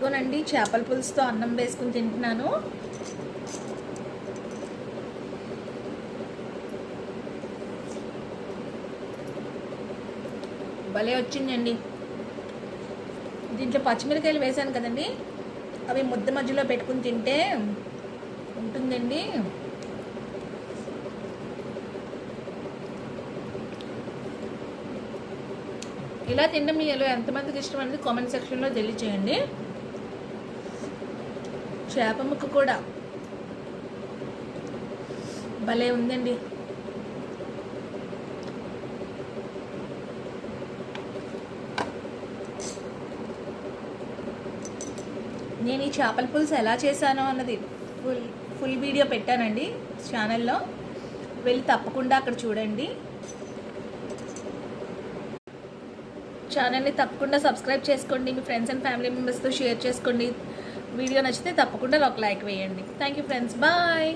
ఇదిగోనండి చేపల పులుసుతో అన్నం వేసుకుని తింటున్నాను. భలే వచ్చిందండి. దీంట్లో పచ్చిమిరకాయలు వేసాను కదండి, అవి ముద్ద మధ్యలో పెట్టుకుని తింటే ఉంటుందండి. ఇలా తినడం మీలో ఎంతమందికి ఇష్టం అనేది కామెంట్ సెక్షన్లో తెలియచేయండి. చేప ముక్క కూడా భలే ఉందండి. నేను ఈ చేపల పులుసు ఎలా చేశానో అన్నది ఫుల్ వీడియో పెట్టానండి ఛానల్లో, వెళ్ళి తప్పకుండా అక్కడ చూడండి. ఛానల్ని తప్పకుండా సబ్స్క్రైబ్ చేసుకోండి, మీ ఫ్రెండ్స్ అండ్ ఫ్యామిలీ మెంబర్స్తో షేర్ చేసుకోండి. వీడియో నచ్చితే తప్పకుండా ఒక లైక్ వేయండి. Thank you friends, bye.